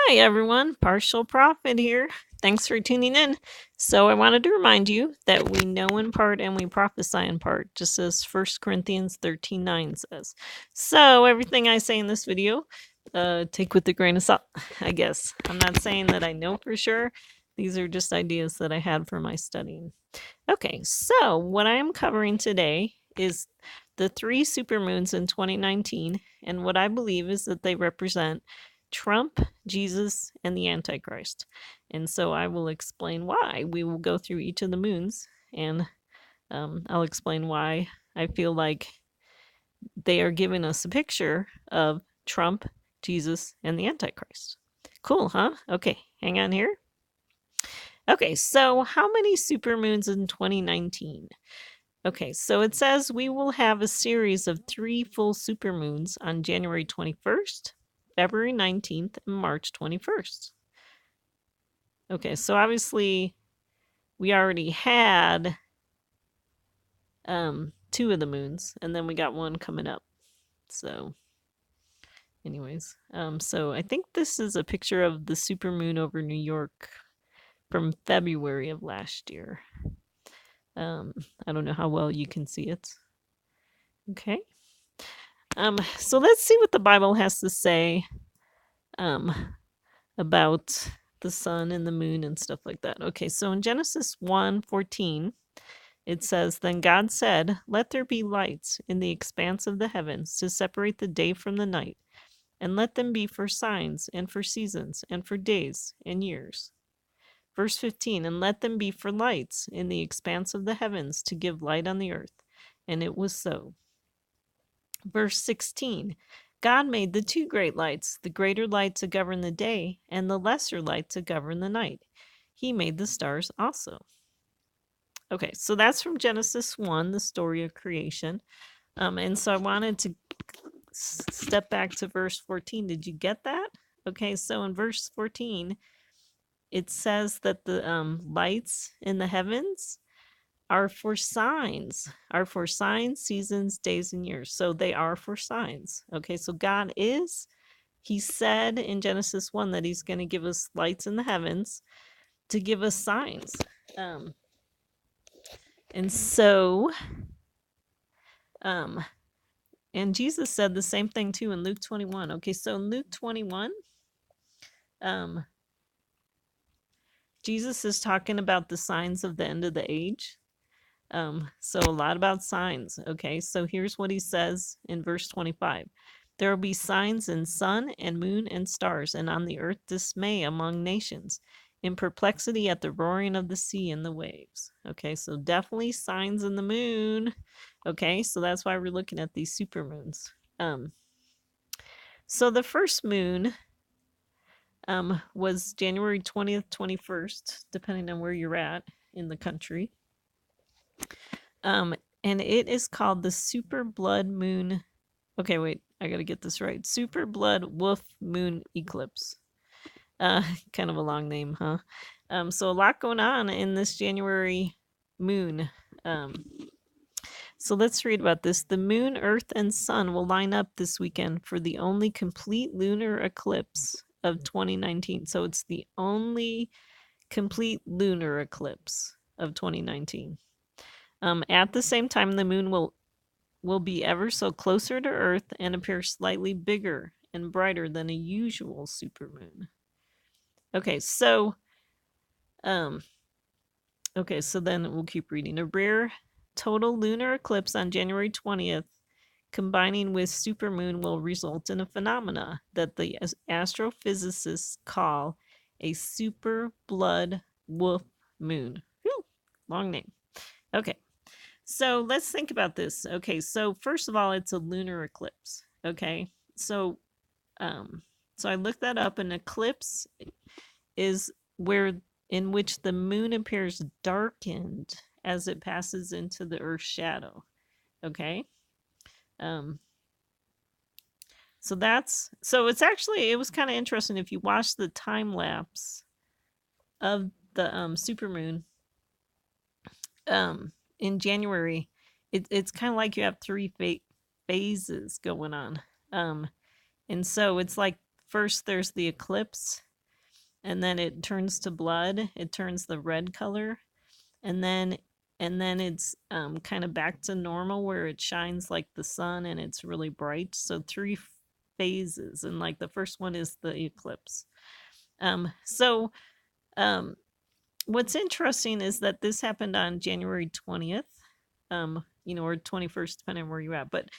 Hi, everyone. Partial Prophet here. Thanks for tuning in. So I wanted to remind you that we know in part and we prophesy in part, just as 1 Corinthians 13:9 says. So everything I say in this video, take with a grain of salt, I guess. I'm not saying that I know for sure. These are just ideas that I had for my studying. Okay, so what I am covering today is the 3 supermoons in 2019, and what I believe is that they represent Trump, Jesus, and the Antichrist. And so I will explain why. We will go through each of the moons, and I'll explain why I feel like they are giving us a picture of Trump, Jesus, and the Antichrist. Cool, huh? Okay, hang on here. Okay, so how many supermoons in 2019? Okay, so it says we will have a series of 3 full supermoons on January 21st, February 19th, and March 21st. Okay, so obviously we already had 2 of the moons, and then we got one coming up. So anyways, so I think this is a picture of the supermoon over New York from February of last year. I don't know how well you can see it. Okay. So let's see what the Bible has to say about the sun and the moon and stuff like that. Okay, so in Genesis 1:14, it says, "Then God said, 'Let there be lights in the expanse of the heavens to separate the day from the night, and let them be for signs and for seasons and for days and years.'" Verse 15, "And let them be for lights in the expanse of the heavens to give light on the earth. And it was so." Verse 16, "God made the 2 great lights, the greater light to govern the day, and the lesser light to govern the night. He made the stars also." Okay, so that's from Genesis 1, the story of creation. And so I wanted to step back to verse 14. Did you get that? Okay, so in verse 14, it says that the lights in the heavens are for signs, seasons, days, and years. So they are for signs. Okay, so God is, he said in Genesis 1 that he's going to give us lights in the heavens to give us signs. And so, and Jesus said the same thing too in Luke 21. Okay, so in Luke 21, Jesus is talking about the signs of the end of the age. So a lot about signs. Okay, so here's what he says in verse 25. "There will be signs in sun and moon and stars, and on the earth dismay among nations, in perplexity at the roaring of the sea and the waves." Okay, so definitely signs in the moon. Okay, so that's why we're looking at these supermoons. So the first moon was January 20th, 21st, depending on where you're at in the country. And it is called the super blood moon. Okay, wait, I gotta get this right. Super blood wolf moon eclipse. Kind of a long name, huh? So a lot going on in this January moon. So let's read about this. The moon, earth, and sun will line up this weekend for the only complete lunar eclipse of 2019. So it's the only complete lunar eclipse of 2019. At the same time, the moon will be ever so closer to Earth and appear slightly bigger and brighter than a usual supermoon. Okay, so then we'll keep reading. A rare total lunar eclipse on January 20th, combining with supermoon, will result in a phenomena that the astrophysicists call a super blood wolf moon. Whew, long name. Okay. So let's think about this. Okay, so first of all, it's a lunar eclipse. Okay, so I looked that up. An eclipse is in which the moon appears darkened as it passes into the Earth's shadow. Okay, so it was kind of interesting if you watch the time lapse of the supermoon in January. It's kind of like you have 3 phases going on. And so it's like first there's the eclipse, and then it turns to blood. It turns the red color, and then it's kind of back to normal where it shines like the sun and it's really bright. So three phases, and like the first one is the eclipse. So what's interesting is that this happened on January 20th, or 21st, depending on where you're at. But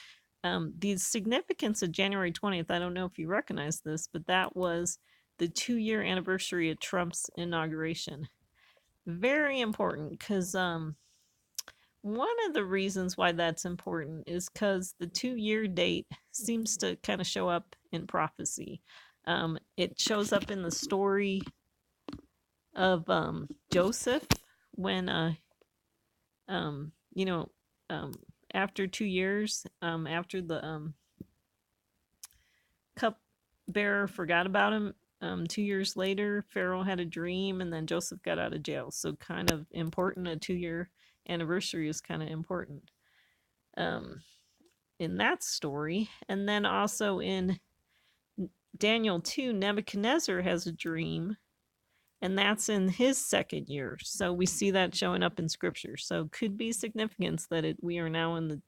the significance of January 20th, I don't know if you recognize this, but that was the 2-year anniversary of Trump's inauguration. Very important, because one of the reasons why that's important is because the 2-year date seems to kind of show up in prophecy. It shows up in the story of Joseph when after 2 years, after the cupbearer forgot about him, 2 years later, Pharaoh had a dream, and then Joseph got out of jail. So kind of important. A 2-year anniversary is kind of important in that story. And then also in Daniel 2, Nebuchadnezzar has a dream, and that's in his 2nd year. So we see that showing up in scripture. So could be significance that we are now in the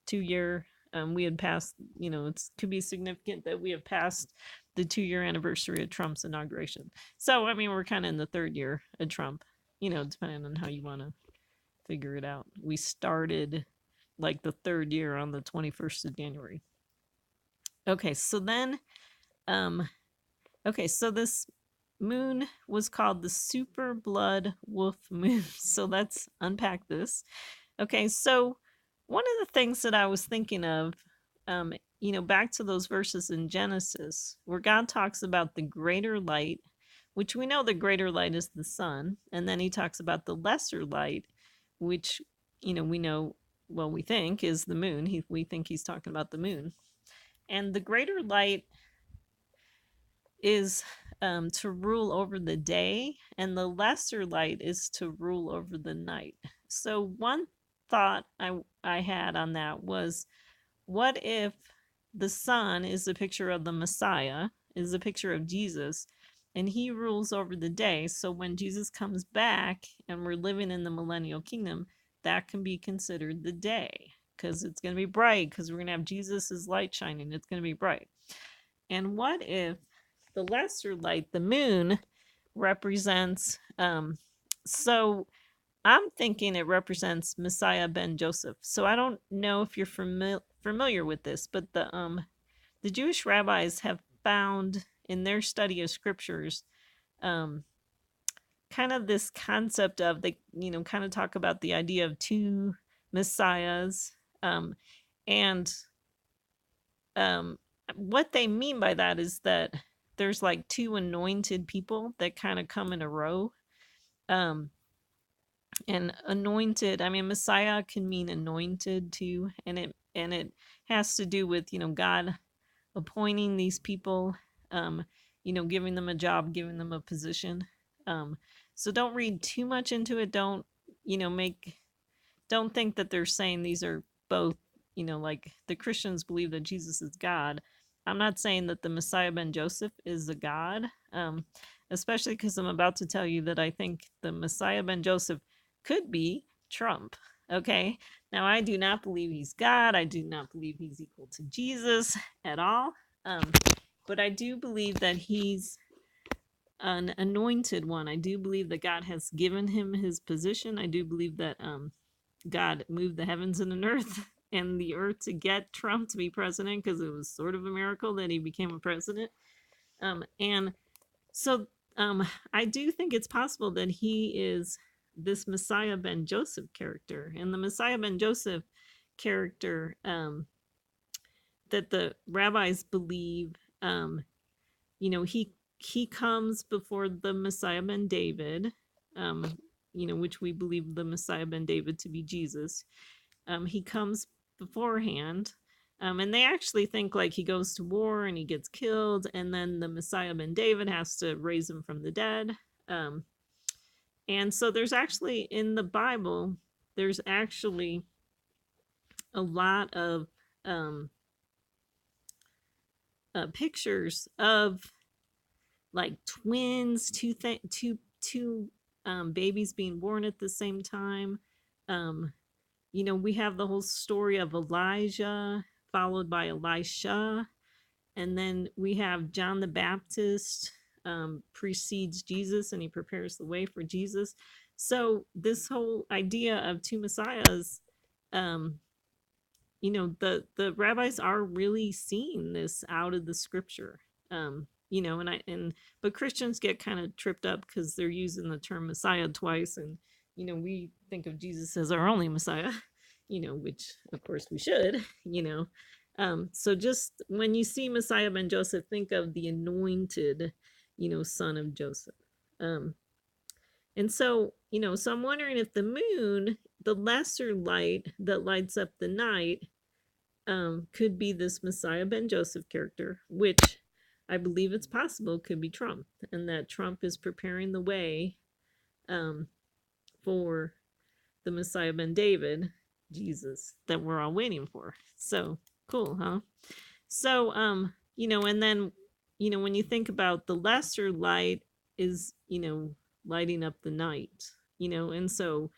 2-year. We had passed, it could be significant that we have passed the 2-year anniversary of Trump's inauguration. So, I mean, we're kind of in the 3rd year of Trump, depending on how you want to figure it out. We started like the 3rd year on the 21st of January. Okay, so then, so this moon was called the Super Blood Wolf Moon. So let's unpack this. Okay, so one of the things that I was thinking of, back to those verses in Genesis where God talks about the greater light, which we know the greater light is the sun, and then he talks about the lesser light, which, we know, well, we think is the moon. We think he's talking about the moon. And the greater light is to rule over the day, and the lesser light is to rule over the night. So one thought I had on that was, what if the sun is a picture of the Messiah, is a picture of Jesus, and he rules over the day? So when Jesus comes back and we're living in the millennial kingdom, that can be considered the day, because it's going to be bright, because we're going to have Jesus's light shining. It's going to be bright. And what if the lesser light, the moon, represents, so I'm thinking it represents Messiah ben Joseph. So I don't know if you're familiar with this, but the Jewish rabbis have found in their study of scriptures kind of this concept of, they kind of talk about the idea of 2 messiahs, and what they mean by that is that there's like 2 anointed people that kind of come in a row. And anointed, I mean, Messiah can mean anointed too, and it has to do with God appointing these people, giving them a job, giving them a position. So don't read too much into it. Don't don't think that they're saying these are both, like the Christians believe that Jesus is God. I'm not saying that the Messiah ben Joseph is a God, especially because I'm about to tell you that I think the Messiah ben Joseph could be Trump. Okay, now I do not believe he's God. I do not believe he's equal to Jesus at all. But I do believe that he's an anointed one. I do believe that God has given him his position. I do believe that God moved the heavens and the earth and the earth to get Trump to be president, because it was sort of a miracle that he became a president. And so I do think it's possible that he is this Messiah ben Joseph character. And the Messiah ben Joseph character that the rabbis believe, he comes before the Messiah ben David, which we believe the Messiah ben David to be Jesus. He comes beforehand, and they actually think like he goes to war and he gets killed, and then the Messiah ben David has to raise him from the dead. And so there's actually, in the Bible, there's actually a lot of pictures of like twins, two babies being born at the same time. Um, we have the whole story of Elijah followed by Elisha, and then we have John the Baptist precedes Jesus and he prepares the way for Jesus. So this whole idea of two messiahs, um, the rabbis are really seeing this out of the scripture. But Christians get kind of tripped up because they're using the term Messiah twice, and we think of Jesus as our only Messiah, which of course we should. So just when you see Messiah ben Joseph, think of the anointed, son of Joseph. So I'm wondering if the moon, the lesser light that lights up the night, could be this Messiah ben Joseph character, which I believe it's possible could be Trump, and that Trump is preparing the way um, for the Messiah ben David, Jesus, that we're all waiting for. So cool, huh? So, and then, when you think about the lesser light is, lighting up the night, and so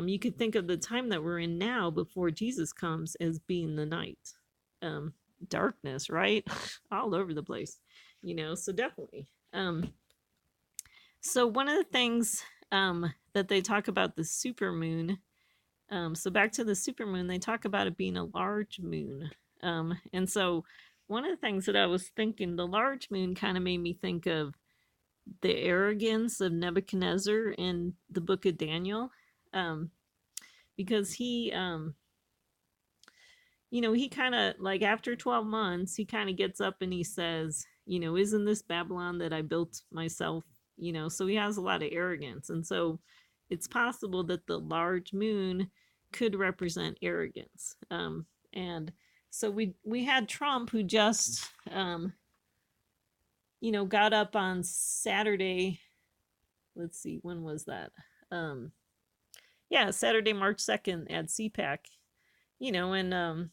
you could think of the time that we're in now before Jesus comes as being the night. Um, Darkness, right? All over the place, so definitely. So one of the things that they talk about the supermoon, so back to the supermoon, they talk about it being a large moon. And so one of the things that I was thinking, the large moon kind of made me think of the arrogance of Nebuchadnezzar in the book of Daniel. Because he kind of, like, after 12 months, he kind of gets up and he says, isn't this Babylon that I built myself? So he has a lot of arrogance. And so it's possible that the large moon could represent arrogance. And so we had Trump, who just, got up on Saturday. Let's see, when was that? Yeah, Saturday, March 2nd at CPAC, and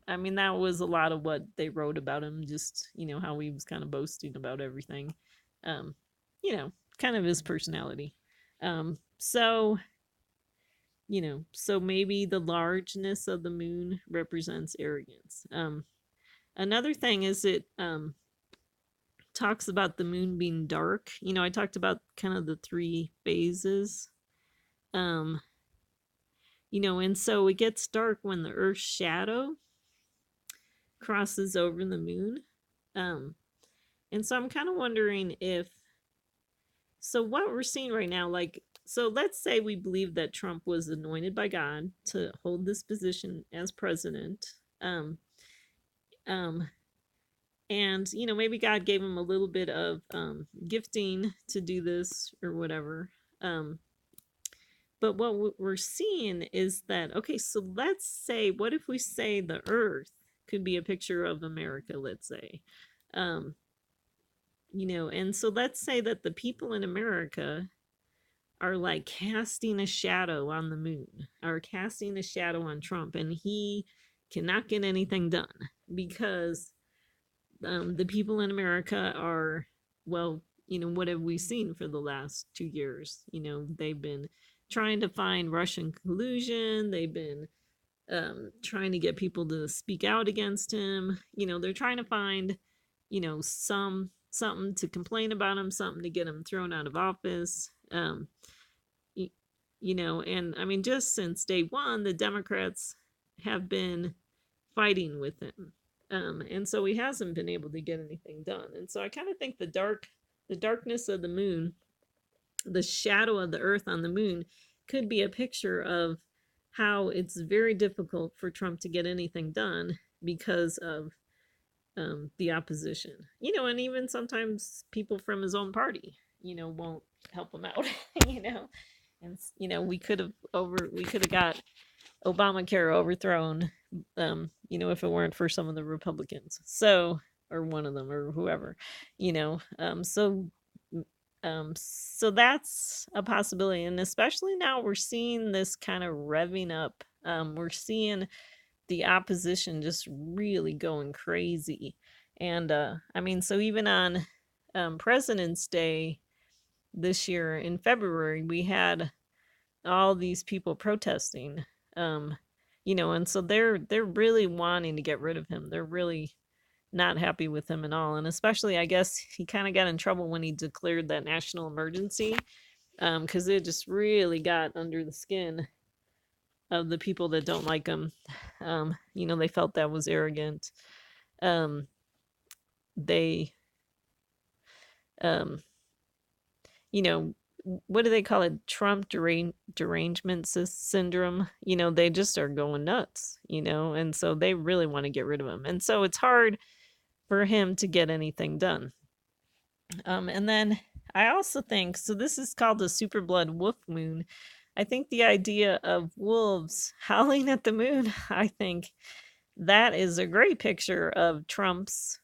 I mean, that was a lot of what they wrote about him, just, how he was kind of boasting about everything. Um, kind of his personality. So, so maybe the largeness of the moon represents arrogance. Another thing is it talks about the moon being dark. I talked about kind of the three phases. Um, and so it gets dark when the Earth's shadow crosses over the moon. And so I'm kind of wondering if, so what we're seeing right now, like, so let's say we believe that Trump was anointed by God to hold this position as president. And, maybe God gave him a little bit of gifting to do this or whatever. But what we're seeing is that, okay, so let's say, what if we say the earth could be a picture of America, let's say. And so let's say that the people in America are like casting a shadow on the moon, are casting a shadow on Trump, and he cannot get anything done because the people in America are, well, what have we seen for the last 2 years? They've been trying to find Russian collusion. They've been trying to get people to speak out against him. They're trying to find, something to complain about him, something to get him thrown out of office. And I mean, just since day one, the Democrats have been fighting with him. And so he hasn't been able to get anything done. And so I kind of think the darkness of the moon, the shadow of the earth on the moon, could be a picture of how it's very difficult for Trump to get anything done because of the opposition. And even sometimes people from his own party, won't help him out. And we could have got Obamacare overthrown, if it weren't for some of the Republicans. So, or one of them, or whoever, so that's a possibility. And especially now we're seeing this kind of revving up. We're seeing the opposition just really going crazy. And I mean, so even on President's Day this year in February, we had all these people protesting. Um, and so they're really wanting to get rid of him. They're really not happy with him at all. And especially, I guess he kind of got in trouble when he declared that national emergency, because it just really got under the skin of the people that don't like him. They felt that was arrogant. Um, they, um, you know, what do they call it? Trump derangement syndrome. They just are going nuts, and so they really want to get rid of him. And so it's hard for him to get anything done. And then I also think, so this is called the super blood wolf moon. I think the idea of wolves howling at the moon, I think that is a great picture of Trump's,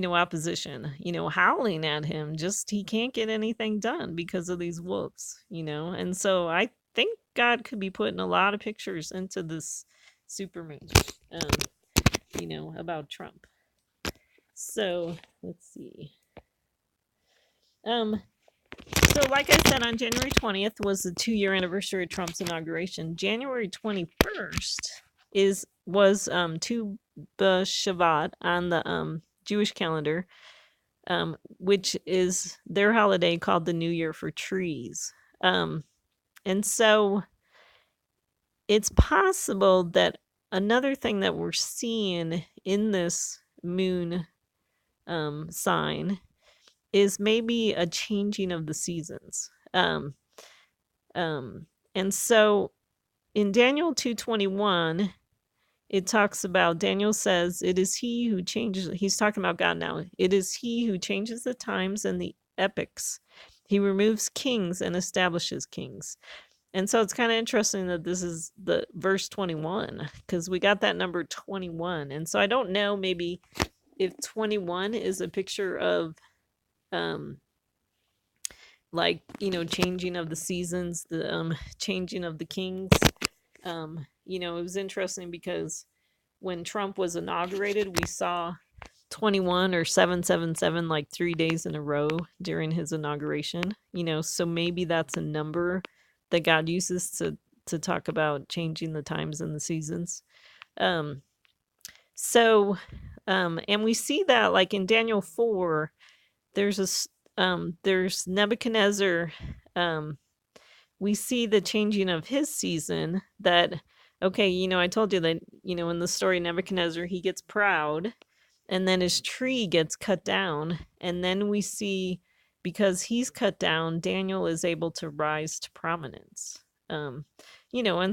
opposition, howling at him. Just he can't get anything done because of these wolves, And so I think God could be putting a lot of pictures into this supermoon, about Trump. So let's see. So like I said, on January 20th was the 2-year anniversary of Trump's inauguration. January 21st was Tu B'Shavat on the Jewish calendar, which is their holiday called the New Year for trees. And so it's possible that another thing that we're seeing in this moon sign is maybe a changing of the seasons. And so in Daniel 2:21, it talks about, Daniel says, it is he who changes, he's talking about God now. It is he who changes the times and the epochs. He removes kings and establishes kings. And so it's kind of interesting that this is the verse 21, because we got that number 21. And so I don't know, maybe if 21 is a picture of changing of the seasons, the changing of the kings. It was interesting because when Trump was inaugurated, we saw 21 or 777 like 3 days in a row during his inauguration. So maybe that's a number that God uses to talk about changing the times and the seasons. And we see that like in Daniel 4, there's Nebuchadnezzar. We see the changing of his season. That, okay, I told you that, in the story Nebuchadnezzar, he gets proud, and then his tree gets cut down, and then we see, because he's cut down, Daniel is able to rise to prominence. And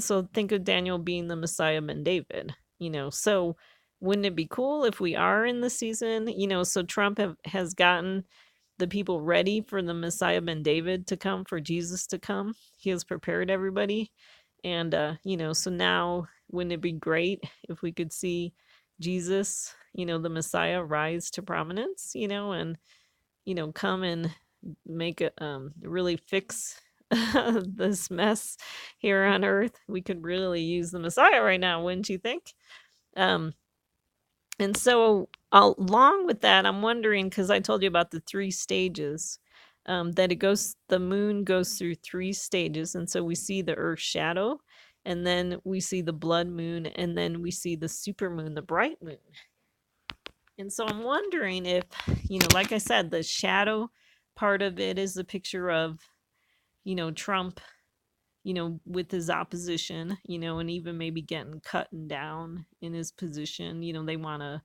so think of Daniel being the Messiah ben David. So wouldn't it be cool if we are in the season? So Trump has gotten the people ready for the Messiah ben David to come, for Jesus to come. He has prepared everybody. And, so now wouldn't it be great if we could see Jesus, the Messiah, rise to prominence, and, come and make it, really fix this mess here on earth. We could really use the Messiah right now, wouldn't you think? And so along with that, I'm wondering, because I told you about the 3 stages, that the moon goes through 3 stages. And so we see the earth shadow, and then we see the blood moon, and then we see the supermoon, the bright moon. And so I'm wondering if, like I said, the shadow part of it is a picture of, Trump, with his opposition, and even maybe getting cut down in his position. They want to,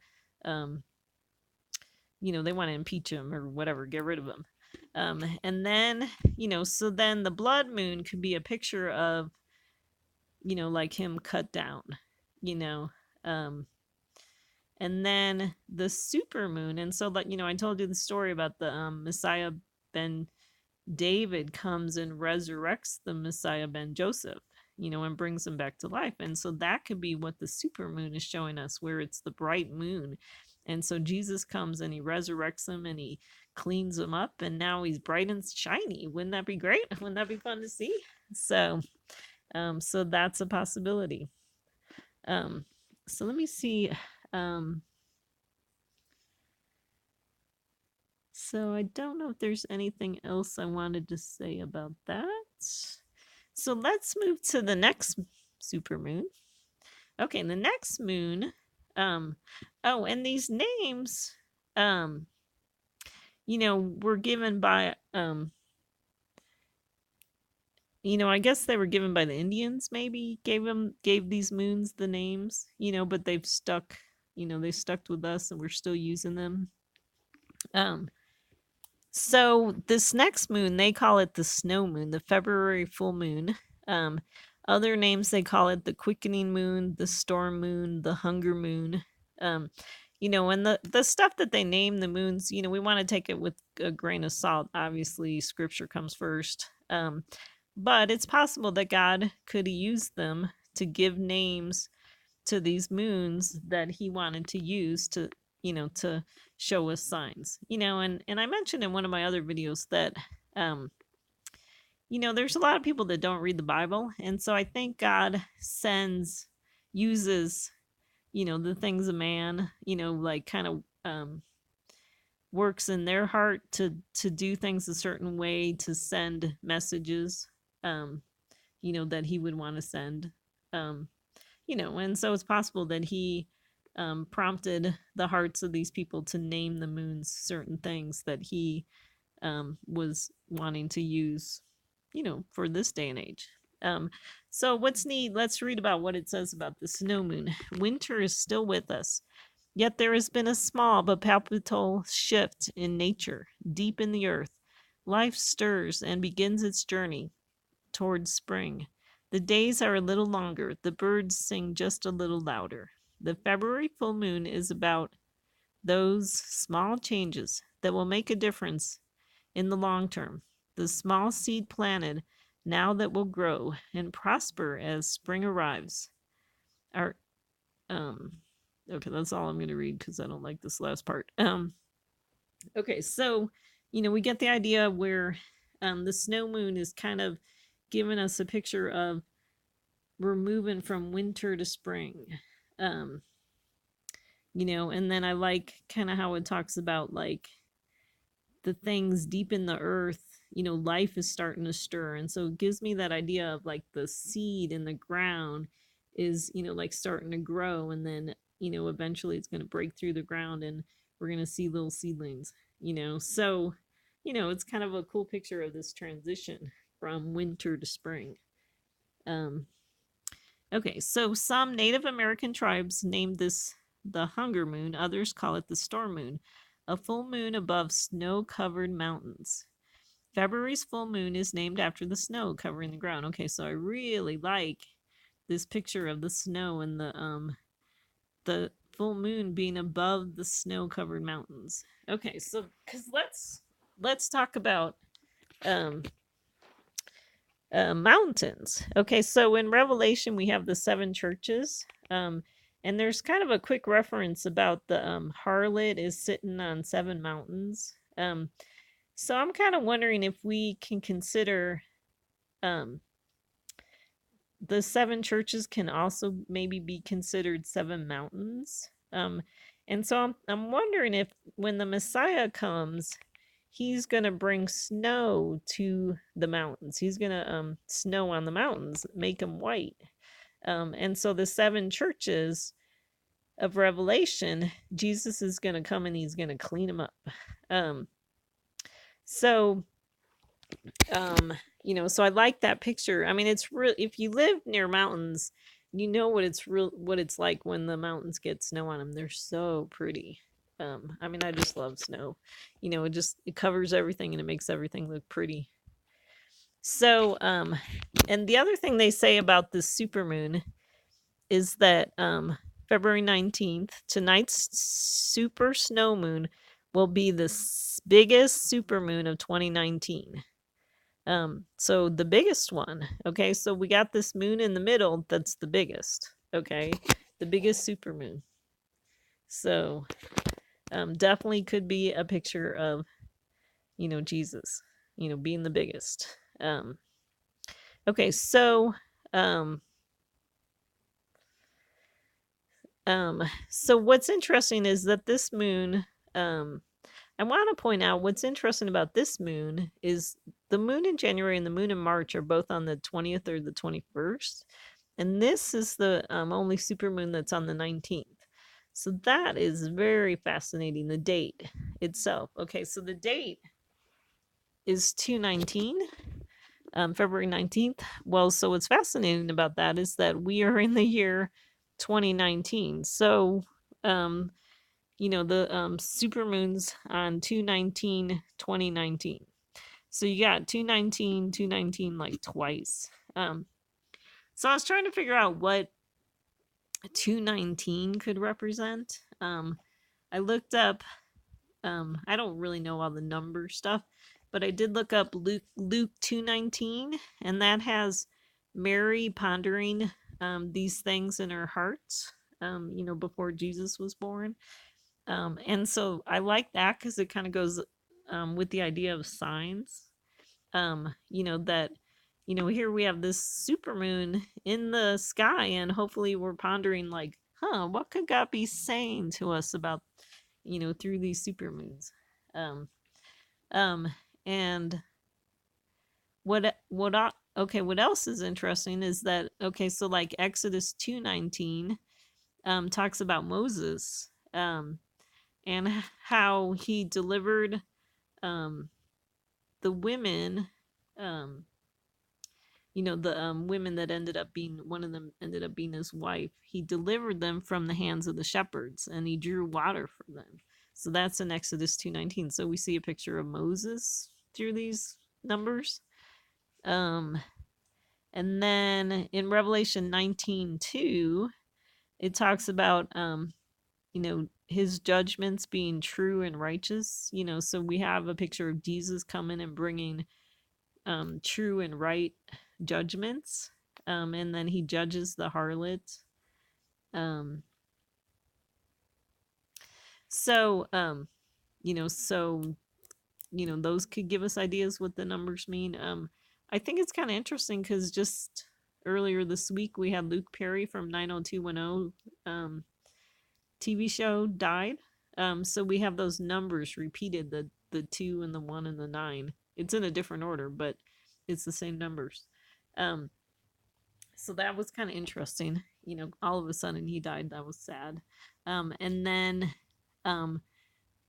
they want to impeach him or whatever, get rid of him. And then, so then the blood moon could be a picture of, like him cut down, and then the super moon. And so, like, I told you the story about the Messiah ben David comes and resurrects the Messiah ben Joseph, and brings him back to life. And so that could be what the super moon is showing us, where it's the bright moon. And so Jesus comes and he resurrects him and he cleans him up, and now he's bright and shiny. Wouldn't that be great? Wouldn't that be fun to see? So that's a possibility. So let me see. So I don't know if there's anything else I wanted to say about that. So let's move to the next supermoon. Okay, the next moon. Oh, and these names, um, were given by I guess they were given by the Indians. Maybe gave these moons the names. But they've stuck. They stuck with us, and we're still using them. Um, So this next moon, they call it the snow moon, the February full moon. Um, Other names they call it the quickening moon, the storm moon, the hunger moon. Um, and the stuff that they name the moons, we want to take it with a grain of salt. Obviously, scripture comes first. But it's possible that God could use them to give names to these moons that he wanted to use to show us signs. And I mentioned in one of my other videos that um there's a lot of people that don't read the Bible, and so I think God uses the things of man, like kind of works in their heart to do things a certain way, to send messages um that he would want to send. um and so it's possible that he prompted the hearts of these people to name the moons certain things that he was wanting to use, for this day and age. So what's neat, let's read about what it says about the snow moon. Winter is still with us, yet there has been a small but palpable shift in nature. Deep in the earth, life stirs and begins its journey towards spring. The days are a little longer, the birds sing just a little louder. The February full moon is about those small changes that will make a difference in the long term. The small seed planted now that will grow and prosper as spring arrives. Our okay, that's all I'm going to read because I don't like this last part. Okay, so we get the idea where the snow moon is kind of giving us a picture of we're moving from winter to spring. um and then I like kind of how it talks about like the things deep in the earth. Life is starting to stir, and so it gives me that idea of like the seed in the ground is like starting to grow, and then eventually it's going to break through the ground and we're going to see little seedlings. So it's kind of a cool picture of this transition from winter to spring. um Okay, so some Native American tribes named this the hunger moon, others call it the storm moon, a full moon above snow-covered mountains. February's full moon is named after the snow covering the ground. Okay, so I really like this picture of the snow and the full moon being above the snow-covered mountains. Okay, so cuz let's talk about um mountains. Okay, so in Revelation we have the seven churches, and there's kind of a quick reference about the harlot is sitting on seven mountains. So I'm kind of wondering if we can consider um, the seven churches can also maybe be considered seven mountains. And so I'm wondering if when the Messiah comes, he's going to bring snow to the mountains. He's going to snow on the mountains, make them white. And so the seven churches of Revelation, Jesus is going to come and he's going to clean them up. Um, so so I like that picture. I mean, it's real. If you live near mountains, what it's like when the mountains get snow on them. They're so pretty. I mean, I just love snow. It covers everything and it makes everything look pretty. So and the other thing they say about this supermoon is that February 19th, tonight's super snow moon will be the biggest supermoon of 2019. So the biggest one. Okay, so we got this moon in the middle that's the biggest. Okay, the biggest supermoon. So definitely could be a picture of Jesus, being the biggest. Okay, so so what's interesting is that this moon I want to point out what's interesting about this moon is the moon in January and the moon in March are both on the 20th or the 21st. And this is the only supermoon that's on the 19th. So that is very fascinating, the date itself. Okay, so the date is 219, February 19th. Well, so what's fascinating about that is that we are in the year 2019. So, the supermoons on 2/19/2019. So you got 2/19/2/19 like twice. So I was trying to figure out what 2/19 could represent. I looked up. I don't really know all the number stuff, but I did look up Luke 2:19, and that has Mary pondering these things in her heart. Before Jesus was born. And so I like that because it kind of goes with the idea of signs. That, here we have this supermoon in the sky, and hopefully we're pondering, like, what could God be saying to us about, through these supermoons? Um, um, and what else is interesting is that, okay, so like Exodus 2:19 talks about Moses. And how he delivered the women, um, the women that ended up being, one of them ended up being his wife. He delivered them from the hands of the shepherds, and he drew water for them. So that's in Exodus 2:19. So we see a picture of Moses through these numbers. And then in Revelation 19:2, it talks about his judgments being true and righteous. So we have a picture of Jesus coming and bringing true and right judgments. And then he judges the harlot. Um, so, those could give us ideas what the numbers mean. I think it's kind of interesting because just earlier this week we had Luke Perry from 90210 TV show died. So we have those numbers repeated, the 2 and the 1 and the 9. It's in a different order, but it's the same numbers. So that was kind of interesting. All of a sudden he died. That was sad. And then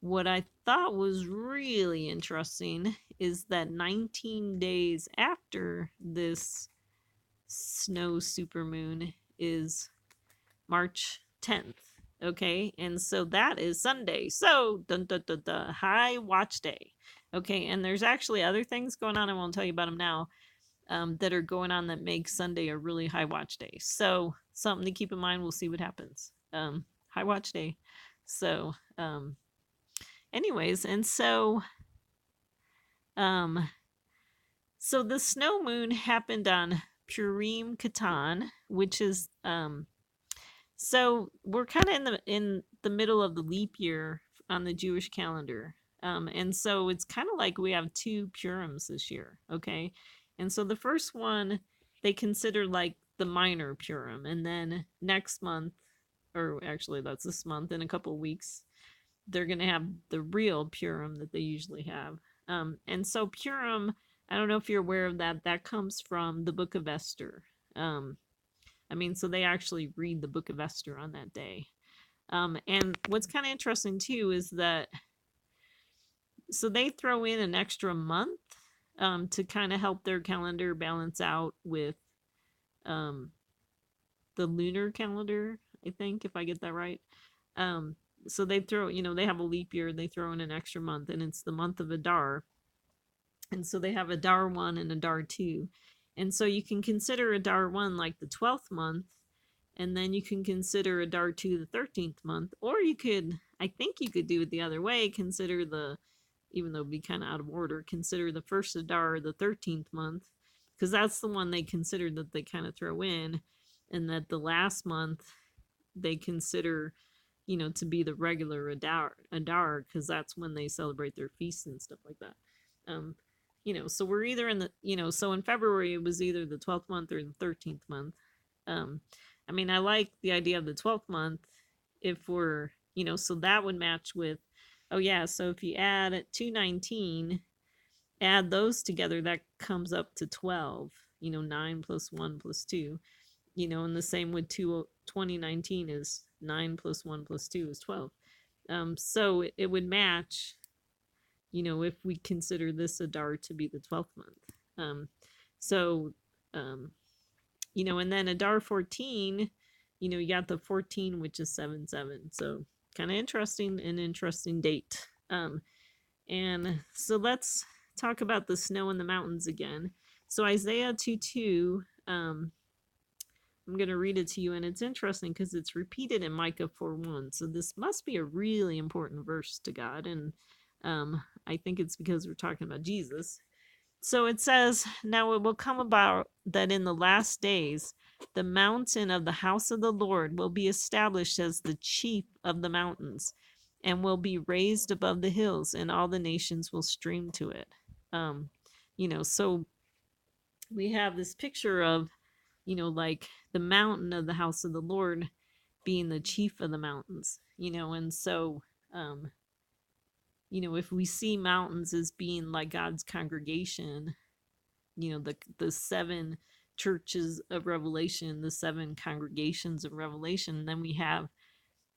what I thought was really interesting is that 19 days after this snow supermoon is March 10th. Okay, and so that is Sunday. So, high watch day. Okay, and there's actually other things going on. I won't tell you about them now. That are going on that make Sunday a really high watch day. So, something to keep in mind. We'll see what happens. High watch day. So, anyways, and so, so the snow moon happened on Purim Katan, which is so we're kind of in the middle of the leap year on the Jewish calendar. And so it's kind of like we have 2 Purims this year, okay? And so the first one they consider like the minor Purim, and then next month, or actually that's this month, in a couple of weeks, they're gonna have the real Purim that they usually have. And so Purim, I don't know if you're aware of that. That comes from the Book of Esther. So they actually read the Book of Esther on that day. And what's kind of interesting too is that, so they throw in an extra month to kind of help their calendar balance out with the lunar calendar, I think, if I get that right. So they throw, they have a leap year, they throw in an extra month, and it's the month of Adar. And so they have Adar 1 and Adar 2. And so you can consider Adar 1 like the 12th month, and then you can consider Adar 2 the 13th month. Or you could, I think you could do it the other way, consider even though it'd be kind of out of order, consider the first Adar the 13th month, because that's the one they consider that they kind of throw in, and that the last month they consider, to be the regular Adar, because that's when they celebrate their feasts and stuff like that. So we're either in so in February it was either the 12th month or the 13th month. I like the idea of the 12th month if we're, so that would match with Oh yeah, so if you add 219, add those together, that comes up to 12. 9 plus 1 plus 2. And the same with 2019 is 9 plus 1 plus 2 is 12. So it would match, if we consider this Adar to be the 12th month. So, um, and then Adar 14, you got the 14, which is 7/7. So kind of interesting, an interesting date. And so let's talk about the snow in the mountains again. So Isaiah 2:2, I'm going to read it to you, and it's interesting because it's repeated in Micah 4:1. So this must be a really important verse to God, and I think it's because we're talking about Jesus. So it says, "Now it will come about that in the last days, the mountain of the house of the Lord will be established as the chief of the mountains, and will be raised above the hills, and all the nations will stream to it." So we have this picture of, like the mountain of the house of the Lord being the chief of the mountains, and so, if we see mountains as being like God's congregation, the seven churches of Revelation, the seven congregations of Revelation, then we have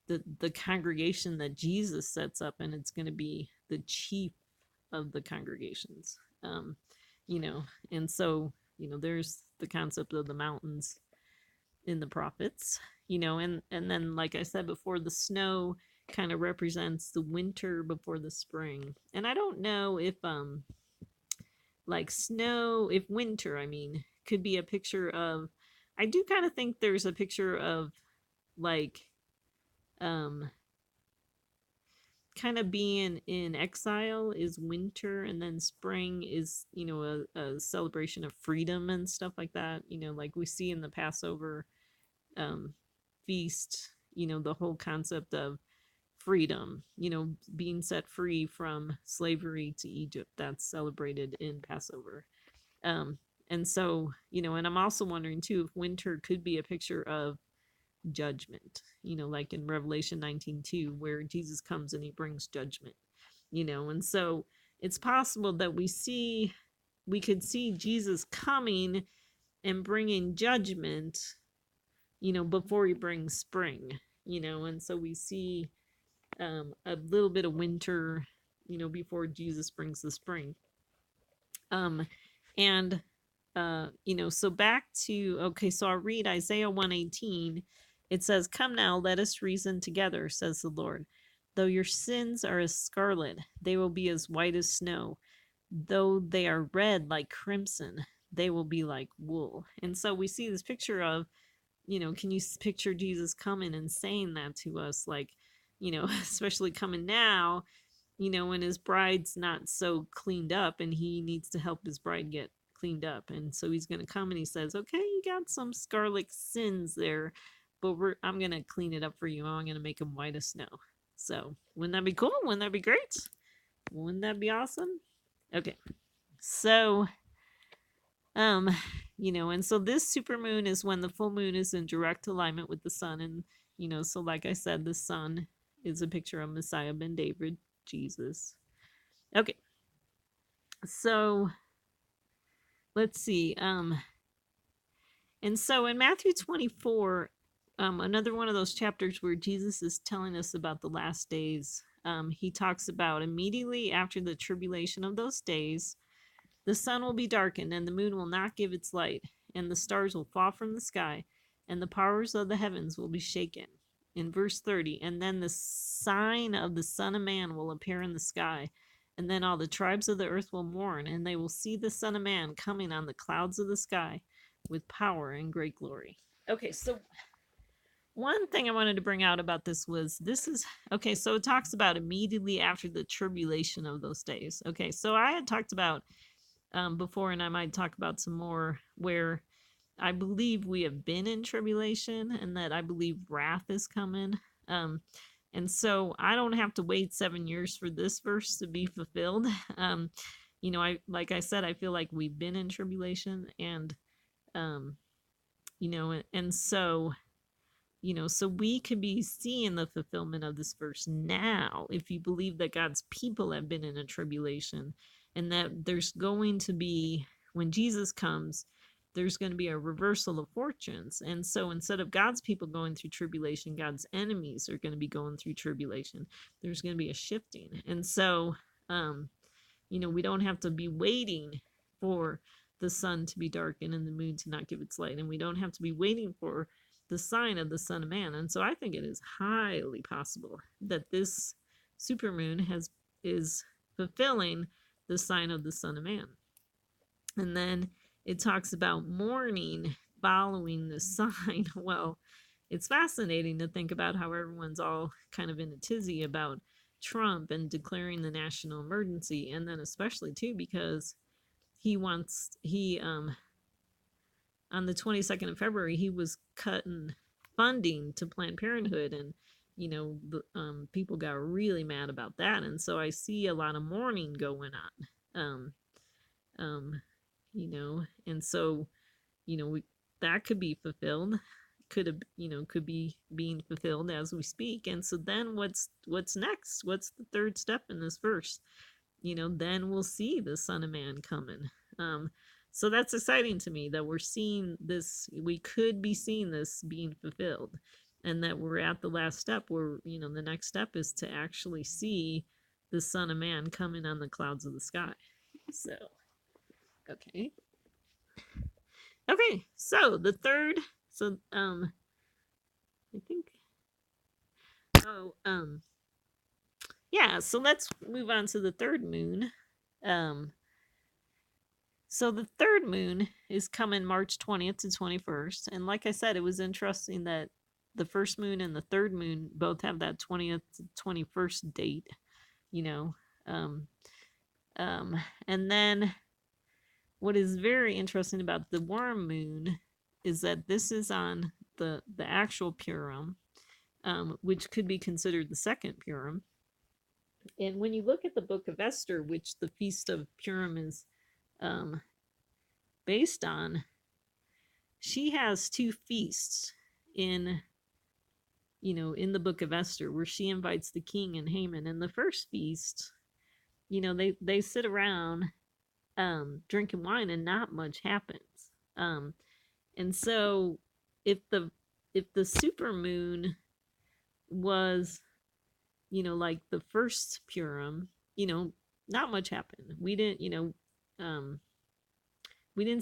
the congregation that Jesus sets up, and it's going to be the chief of the congregations. you know and so, there's the concept of the mountains in the prophets, and then, like I said before, the snow kind of represents the winter before the spring. And I don't know if like snow, if winter, I mean, could be a picture of, I do kind of think there's a picture of like um kind of being in exile is winter, and then spring is, a celebration of freedom and stuff like that, like we see in the Passover um feast, the whole concept of freedom, being set free from slavery to Egypt. That's celebrated in Passover. Um, and so, and I'm also wondering too if winter could be a picture of judgment, like in Revelation 19:2, where Jesus comes and he brings judgment, and so it's possible that we could see Jesus coming and bringing judgment, before he brings spring, and so we see a little bit of winter, before Jesus brings the spring. And so back to, okay, so I'll read Isaiah 1:18. It says, "Come now, let us reason together, says the Lord. Though your sins are as scarlet, they will be as white as snow. Though they are red like crimson, they will be like wool." And so we see this picture of, can you picture Jesus coming and saying that to us? Like, especially coming now, when his bride's not so cleaned up and he needs to help his bride get cleaned up. And so he's going to come and he says, "Okay, you got some scarlet sins there, but I'm going to clean it up for you. I'm going to make them white as snow." So wouldn't that be cool? Wouldn't that be great? Wouldn't that be awesome? Okay. So, um, and so this supermoon is when the full moon is in direct alignment with the sun. And, so like I said, the sun is a picture of Messiah ben David, Jesus. Okay. So let's see. And so in Matthew 24, another one of those chapters where Jesus is telling us about the last days, he talks about immediately after the tribulation of those days, the sun will be darkened, and the moon will not give its light, and the stars will fall from the sky, and the powers of the heavens will be shaken. In verse 30, "And then the sign of the Son of Man will appear in the sky, and then all the tribes of the earth will mourn, and they will see the Son of Man coming on the clouds of the sky with power and great glory." Okay, so one thing I wanted to bring out about this is, okay, so it talks about immediately after the tribulation of those days. Okay, so I had talked about before, and I might talk about some more, where I believe we have been in tribulation and that I believe wrath is coming. And so I don't have to wait 7 years for this verse to be fulfilled. Like I said, I feel like we've been in tribulation, and and so So we could be seeing the fulfillment of this verse now if you believe that God's people have been in a tribulation, and that there's going to be, when Jesus comes, there's going to be a reversal of fortunes. And so instead of God's people going through tribulation, God's enemies are going to be going through tribulation. There's going to be a shifting. And so, we don't have to be waiting for the sun to be darkened and the moon to not give its light. And we don't have to be waiting for the sign of the Son of Man. And so I think it is highly possible that this supermoon is fulfilling the sign of the Son of Man. And then it talks about mourning following the sign. Well, it's fascinating to think about how everyone's all kind of in a tizzy about Trump and declaring the national emergency, and then especially too because he on the 22nd of February he was cutting funding to Planned Parenthood, and people got really mad about that, and so I see a lot of mourning going on, and so that could be fulfilled, could be being fulfilled as we speak. And so then what's next? What's the third step in this verse? Then we'll see the Son of Man coming. So that's exciting to me that we're seeing this. We could be seeing this being fulfilled, and that we're at the last step where the next step is to actually see the Son of Man coming on the clouds of the sky. So okay. Okay, so the third, I think, yeah, so let's move on to the third moon. So the third moon is coming March 20th to 21st, and like I said, it was interesting that the first moon and the third moon both have that 20th to 21st date, um, and then what is very interesting about the worm moon is that this is on the actual Purim, which could be considered the second Purim. And when you look at the book of Esther, which the Feast of Purim is based on, she has two feasts in the book of Esther where she invites the king and Haman. And the first feast, they sit around drinking wine and not much happens. And so if the supermoon was like the first Purim, not much happened. We didn't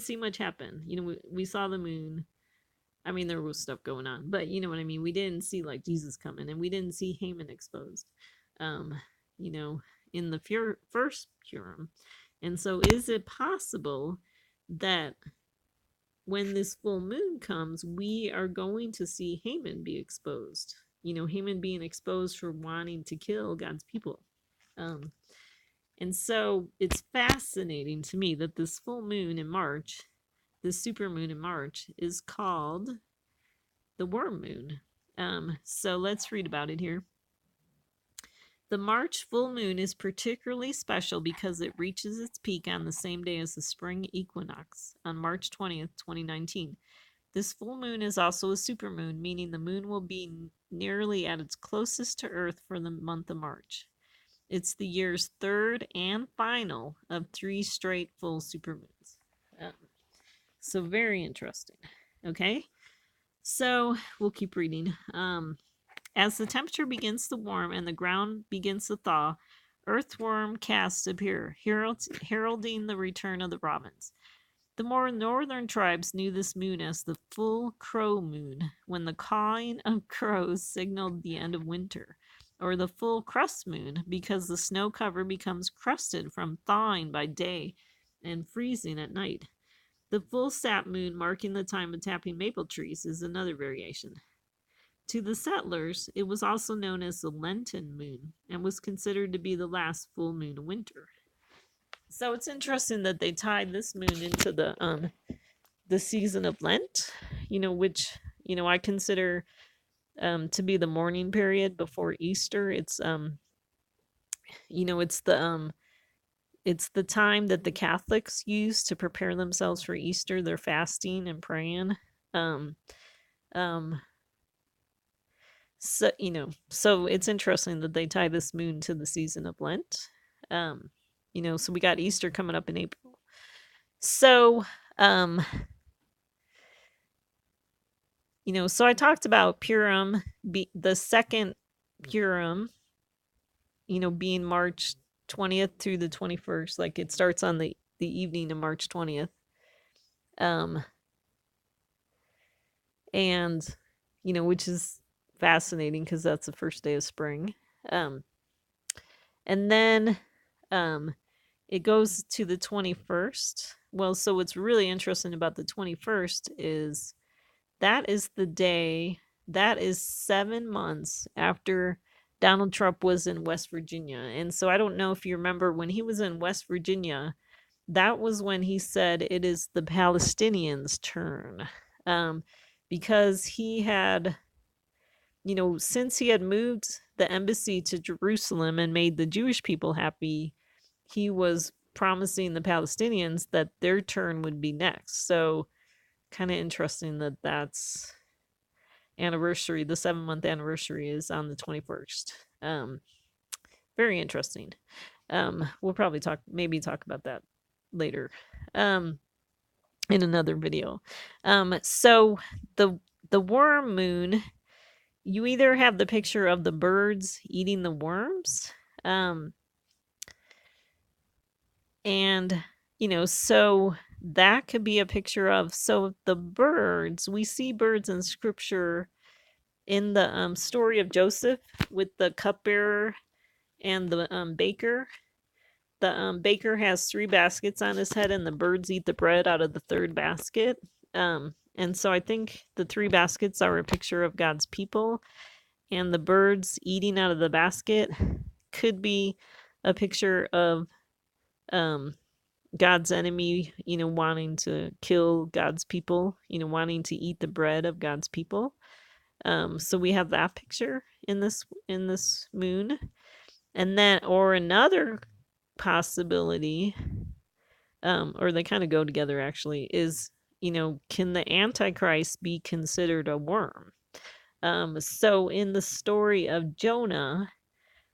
see much happen. We saw the moon. I mean, there was stuff going on, but you know what I mean? We didn't see like Jesus coming, and we didn't see Haman exposed, in the first Purim. And so is it possible that when this full moon comes, we are going to see Haman be exposed? Haman being exposed for wanting to kill God's people. And so it's fascinating to me that this full moon in March, this supermoon in March, is called the worm moon. So let's read about it here. The March full moon is particularly special because it reaches its peak on the same day as the spring equinox, on March 20th, 2019. This full moon is also a supermoon, meaning the moon will be nearly at its closest to Earth for the month of March. It's the year's third and final of 3 straight full supermoons. So very interesting. Okay, so we'll keep reading. As the temperature begins to warm and the ground begins to thaw, earthworm casts appear, heralding the return of the robins. The more northern tribes knew this moon as the full crow moon, when the cawing of crows signaled the end of winter, or the full crust moon, because the snow cover becomes crusted from thawing by day and freezing at night. The full sap moon, marking the time of tapping maple trees, is another variation. To the settlers, it was also known as the Lenten moon and was considered to be the last full moon of winter. So it's interesting that they tied this moon into the season of Lent, which I consider to be the mourning period before Easter. It's it's the time that the Catholics use to prepare themselves for Easter. They're fasting and praying. Um, So, so it's interesting that they tie this moon to the season of Lent. So we got Easter coming up in April. So, so I talked about Purim, the second Purim, being March 20th through the 21st. Like it starts on the evening of March 20th. And, which is fascinating because that's the first day of spring. And then it goes to the 21st. Well, so what's really interesting about the 21st is that is the day, that is 7 months after Donald Trump was in West Virginia. And so I don't know if you remember when he was in West Virginia, that was when he said it is the Palestinians' turn. Because he had, since he had moved the embassy to Jerusalem and made the Jewish people happy, he was promising the Palestinians that their turn would be next. So, kind of interesting that that's anniversary, the 7-month anniversary is on the 21st. Very interesting. We'll probably maybe talk about that later in another video. So the worm moon, you either have the picture of the birds eating the worms, and so that could be a picture of, so the birds, we see birds in scripture in the story of Joseph with the cupbearer and the baker. The baker has 3 baskets on his head, and the birds eat the bread out of the 3rd basket. And so I think the 3 baskets are a picture of God's people, and the birds eating out of the basket could be a picture of God's enemy, wanting to kill God's people, wanting to eat the bread of God's people. So we have that picture in this moon. And then, or another possibility, or they kind of go together actually, is, can the Antichrist be considered a worm? So in the story of Jonah,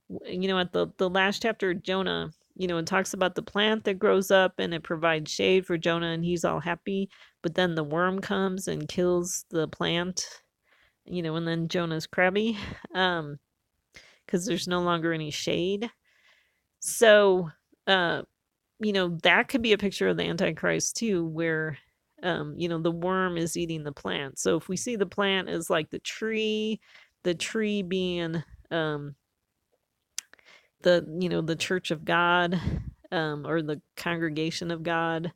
at the last chapter of Jonah, it talks about the plant that grows up and it provides shade for Jonah and he's all happy, but then the worm comes and kills the plant, and then Jonah's crabby, because there's no longer any shade. So, that could be a picture of the Antichrist too, where, the worm is eating the plant. So if we see the plant as like the tree being, the church of God, or the congregation of God,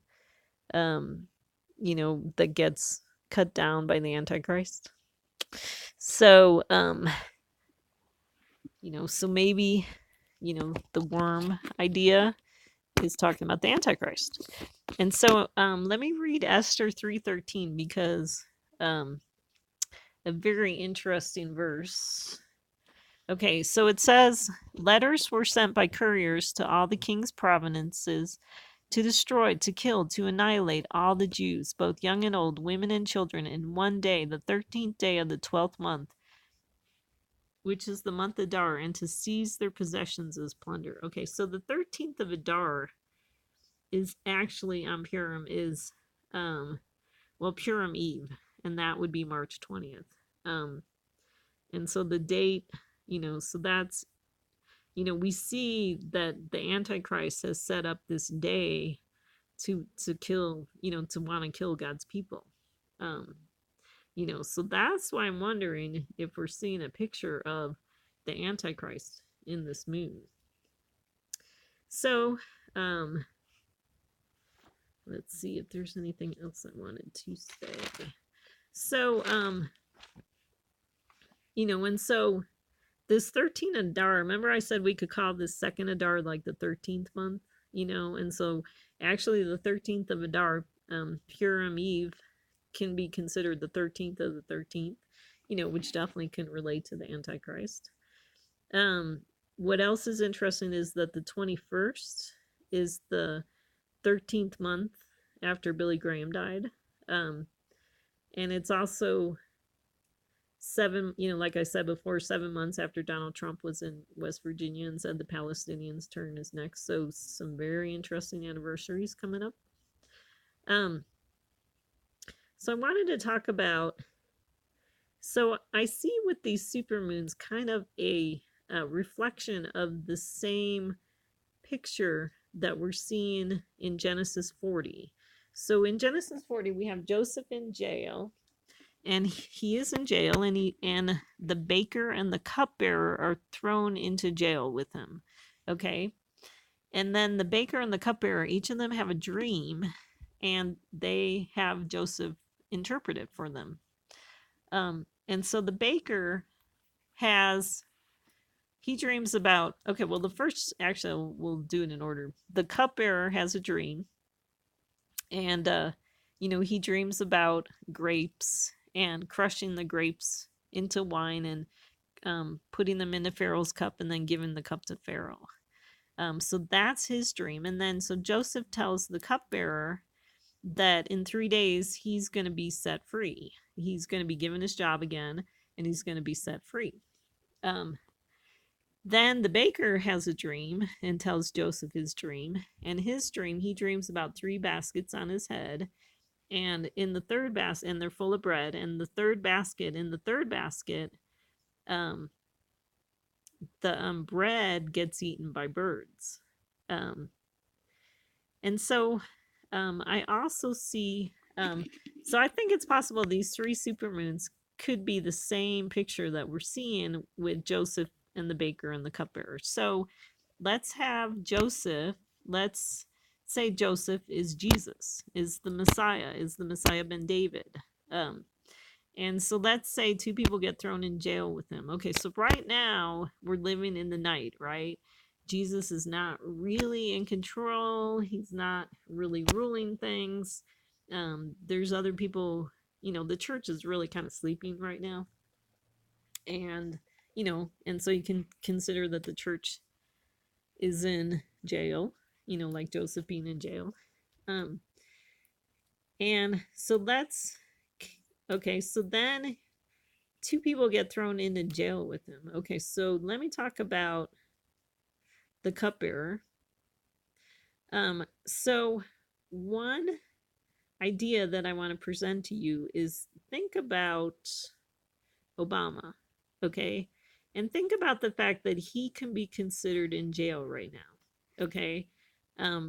that gets cut down by the Antichrist. So, so maybe, the worm idea is talking about the Antichrist. And so let me read Esther 3:13 because a very interesting verse. Okay, so it says, letters were sent by couriers to all the king's provinces to destroy, to kill, to annihilate all the Jews, both young and old, women and children, in one day, the 13th day of the 12th month, which is the month Adar, and to seize their possessions as plunder. Okay, so the 13th of Adar is actually on Purim is, Purim Eve, and that would be March 20th. And so the date, so that's, we see that the Antichrist has set up this day to kill, to want to kill God's people. So that's why I'm wondering if we're seeing a picture of the Antichrist in this moon. So, let's see if there's anything else I wanted to say. So, and so this 13 Adar, remember I said we could call this second Adar like the 13th month, and so actually the 13th of Adar, Purim Eve, can be considered the 13th of the 13th, which definitely can relate to the Antichrist. What else is interesting is that the 21st is the 13th month after Billy Graham died. And it's also 7, like I said before, 7 months after Donald Trump was in West Virginia and said the Palestinians turn his neck. So some very interesting anniversaries coming up. Um, so I wanted to talk about, so I see with these supermoons kind of a reflection of the same picture that we're seeing in Genesis 40. So in Genesis 40, we have Joseph in jail, and he is in jail, and the baker and the cupbearer are thrown into jail with him. Okay? And then the baker and the cupbearer, each of them have a dream, and they have Joseph interpret it for them. And so the baker has, he dreams about, okay, well, the first, actually, we'll do it in order. The cupbearer has a dream, and, he dreams about grapes and crushing the grapes into wine and putting them into Pharaoh's cup and then giving the cup to Pharaoh. So that's his dream. And then, so Joseph tells the cupbearer that in 3 days he's going to be set free. He's going to be given his job again, and he's going to be set free. Then the baker has a dream and tells Joseph his dream. And his dream, he dreams about 3 baskets on his head. And in the third basket, and they're full of bread. And in the third basket, the bread gets eaten by birds. And so I also see, so I think it's possible these 3 supermoons could be the same picture that we're seeing with Joseph and the baker and the cupbearer. So let's have Joseph, let's say Joseph is Jesus, is the Messiah ben David. And so let's say 2 people get thrown in jail with him. Okay, so right now we're living in the night, right? Jesus is not really in control. He's not really ruling things. There's other people, the church is really kind of sleeping right now. And, and so you can consider that the church is in jail, like Joseph being in jail. And so okay, so then 2 people get thrown into jail with him. Okay, so let me talk about the cupbearer. So one idea that I want to present to you is think about Obama, okay? And think about the fact that he can be considered in jail right now, okay?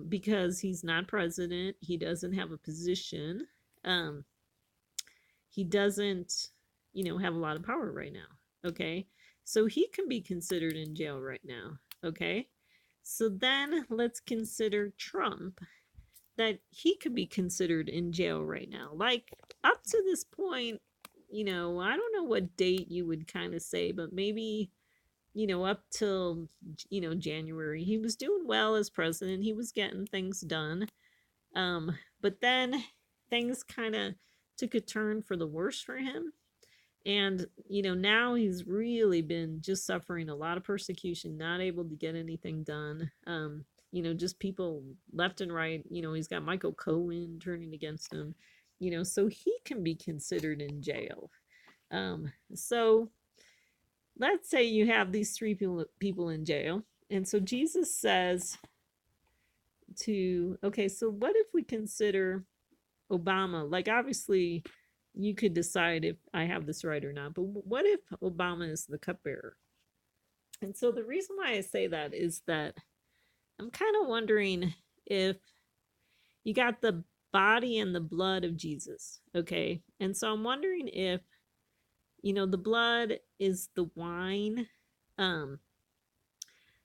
Because he's not president, he doesn't have a position, he doesn't, have a lot of power right now, okay? So he can be considered in jail right now, okay? So then let's consider Trump, that he could be considered in jail right now. Like up to this point, I don't know what date you would kind of say, but maybe, up till, January, he was doing well as president. He was getting things done. But then things kind of took a turn for the worse for him. And, now he's really been just suffering a lot of persecution, not able to get anything done. Just people left and right. He's got Michael Cohen turning against him, so he can be considered in jail. So let's say you have these 3 people in jail. And so Jesus says okay, so what if we consider Obama? Like, obviously, you could decide if I have this right or not, but what if Obama is the cupbearer? And so the reason why I say that is that I'm kind of wondering if you got the body and the blood of Jesus, okay? And so I'm wondering if, the blood is the wine. I'm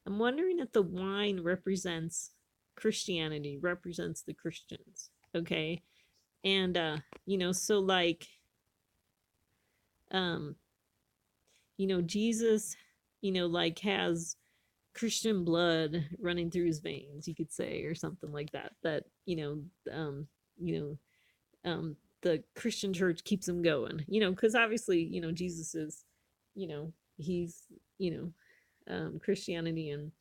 wondering if the wine represents Christianity, represents the Christians, okay? And, so like, Jesus, like has Christian blood running through his veins, you could say, or something like that. That the Christian church keeps him going. Because obviously, Jesus is, he's, Christianity and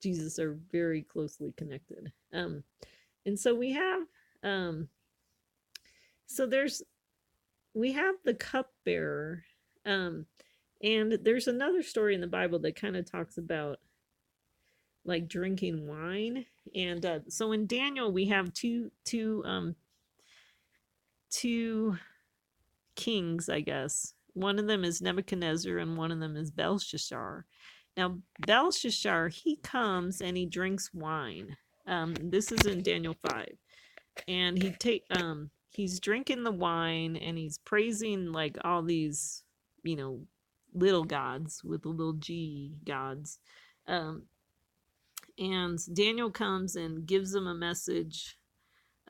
Jesus are very closely connected. And so we have, so we have the cupbearer, Um, and there's another story in the Bible that kind of talks about like drinking wine. And so in Daniel we have two kings, I guess. One of them is Nebuchadnezzar and one of them is Belshazzar. Now Belshazzar, he comes and he drinks wine. This is in Daniel 5. And he's drinking the wine and he's praising like all these, you know, little gods with a little g gods. Um, and Daniel comes and gives him a message.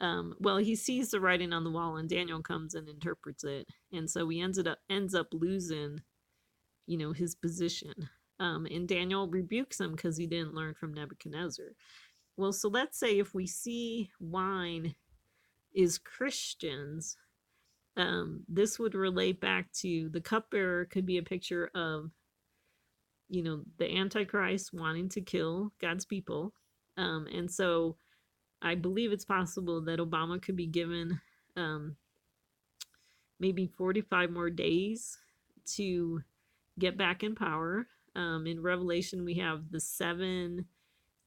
Well, he sees the writing on the wall, and Daniel comes and interprets it, and so he ends up losing, you know, his position. And Daniel rebukes him because he didn't learn from Nebuchadnezzar. Well, so let's say if we see wine is Christians, this would relate back to the cupbearer. Could be a picture of, you know, the Antichrist wanting to kill God's people, and so I believe it's possible that Obama could be given um, maybe 45 more days to get back in power. In Revelation, we have the 7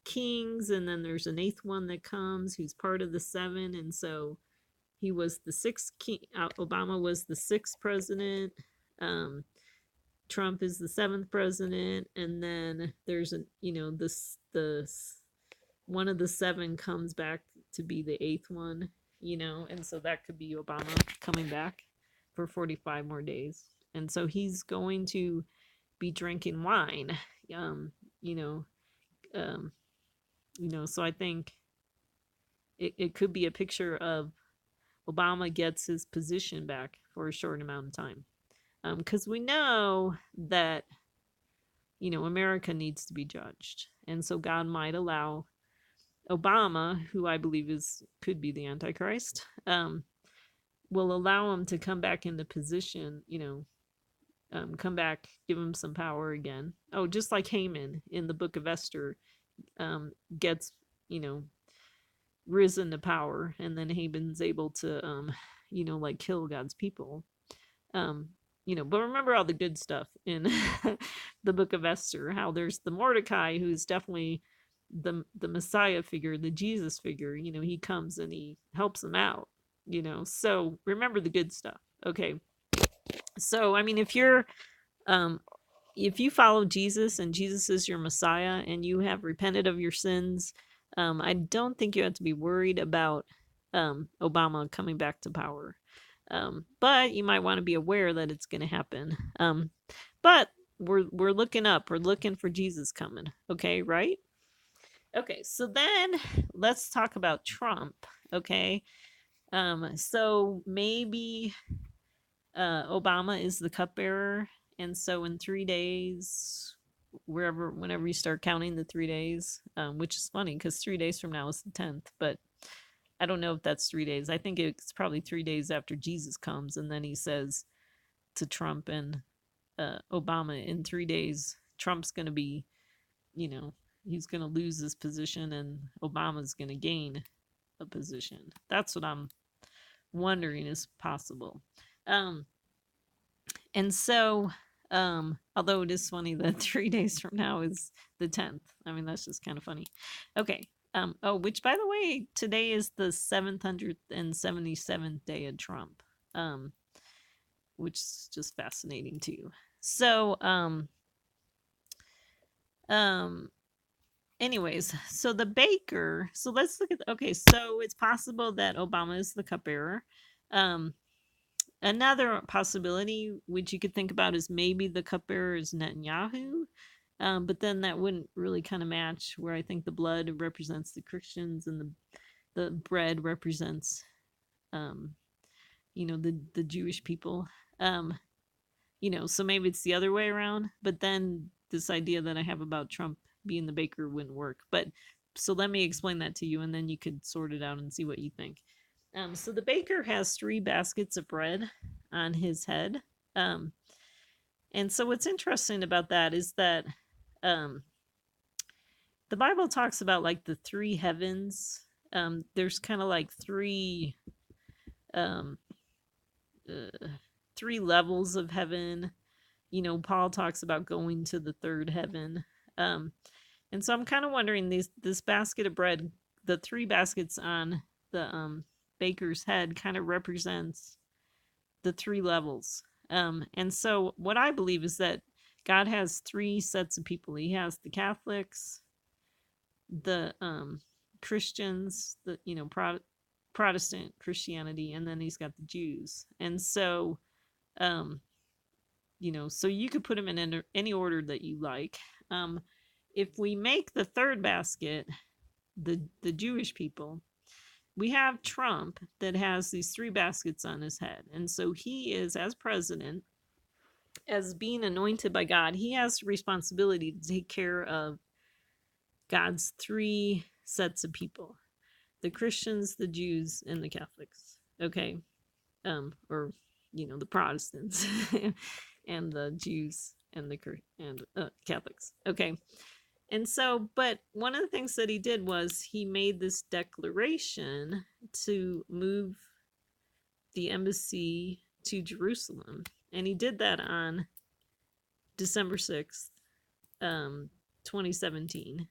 kings, and then there's an 8th one that comes who's part of the 7. And so he was the 6th king. Obama was the 6th president. Um, Trump is the 7th president. And then there's the one of the 7 comes back to be the 8th one, you know, and so that could be Obama coming back for 45 more days. And so he's going to be drinking um you know um so I think it could be a picture of Obama gets his position back for a short amount of time, because we know that, you know, America needs to be judged, and so God might allow Obama, who I believe could be the Antichrist, will allow him to come back into position, you know, come back, give him some power again. Oh, just like Haman in the book of Esther, gets, you know, risen to power, and then Haman's able to, you know, like kill God's people. Um, you know, but remember all the good stuff in the book of Esther, how there's the Mordecai who's definitely the Messiah figure, the Jesus figure. You know, he comes and he helps them out, you know. So remember the good stuff. Okay. So I mean, if you follow Jesus and Jesus is your Messiah and you have repented of your sins, I don't think you have to be worried about Obama coming back to power. But you might want to be aware that it's going to happen. But we're looking up. We're looking for Jesus coming. Okay, right? Okay, so then let's talk about Trump. Okay, so maybe Obama is the cupbearer, and so in 3 days, whenever you start counting the 3 days, which is funny because 3 days from now is the 10th, but I don't know if that's 3 days. I think it's probably 3 days after Jesus comes, and then he says to Trump and Obama, in 3 days, Trump's going to be, you know, he's going to lose his position, and Obama's going to gain a position. That's what I'm wondering is possible. And so, although it is funny that 3 days from now is the 10th. I mean, that's just kind of funny. Okay. Which, by the way, today is the 777th day of Trump, which is just fascinating too. So, anyways, so the baker. So let's look at. Okay, so it's possible that Obama is the cupbearer. Another possibility, which you could think about, is maybe the cupbearer is Netanyahu. But then that wouldn't really kind of match, where I think the blood represents the Christians and the bread represents, you know, the Jewish people. You know, so maybe it's the other way around. But then this idea that I have about Trump being the baker wouldn't work. But so let me explain that to you, and then you could sort it out and see what you think. So the baker has 3 baskets of bread on his head. And so what's interesting about that is that the Bible talks about like the 3 heavens. There's kind of like 3 levels of heaven. Paul talks about going to the third heaven. Um, and so I'm kind of wondering this basket of bread, the three baskets on the baker's head kind of represents the three levels. And so what I believe is that God has three sets of people. He has the Catholics, the Christians, the Protestant Christianity, and then he's got the Jews. And so um, so you could put them in any order that you like. If we make the third basket the Jewish people, we have Trump that has these three baskets on his head. And so he is, as president, as being anointed by God, he has responsibility to take care of God's three sets of people: the Christians, the Jews, and the Catholics. Okay. Or, the Protestants and the Jews and the Catholics. Okay. And so, but one of the things that he did was he made this declaration to move the embassy to Jerusalem. And he did that on December 6th, 2017.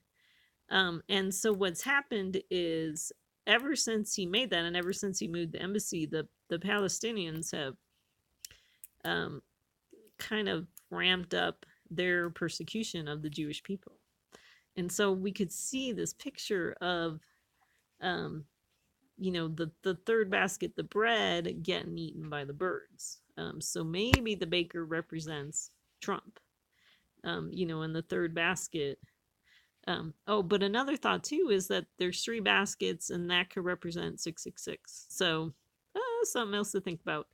And so what's happened is ever since he made that and ever since he moved the embassy, the Palestinians have kind of ramped up their persecution of the Jewish people. And so we could see this picture of, the third basket, the bread, getting eaten by the birds. So maybe the baker represents Trump, in the third basket. But another thought too is that there's three baskets and that could represent 666. So something else to think about.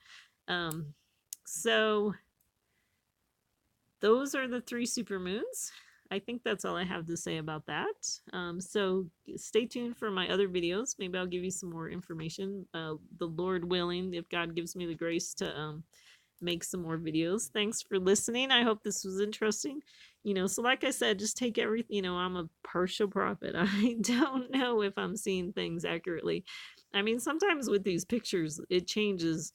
So those are the three supermoons. I think that's all I have to say about that. So stay tuned for my other videos. Maybe I'll give you some more information. The Lord willing, if God gives me the grace to make some more videos. Thanks for listening. I hope this was interesting. So like I said, just take everything, I'm a partial prophet. I don't know if I'm seeing things accurately. I mean, sometimes with these pictures, it changes,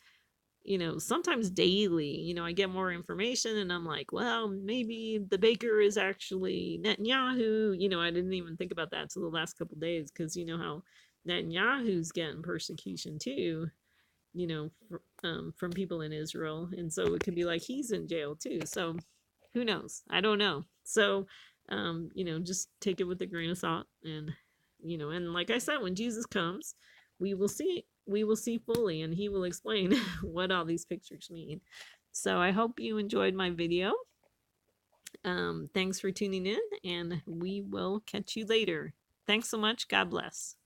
sometimes daily. I get more information and I'm like, well, maybe the baker is actually Netanyahu. I didn't even think about that until the last couple of days, because you know how Netanyahu's getting persecution too, from people in Israel. And so it could be like he's in jail too. So who knows? I don't know. So, just take it with a grain of salt. And, and like I said, when Jesus comes, we will see fully, and he will explain what all these pictures mean. So I hope you enjoyed my video. Thanks for tuning in, and we will catch you later. Thanks so much. God bless.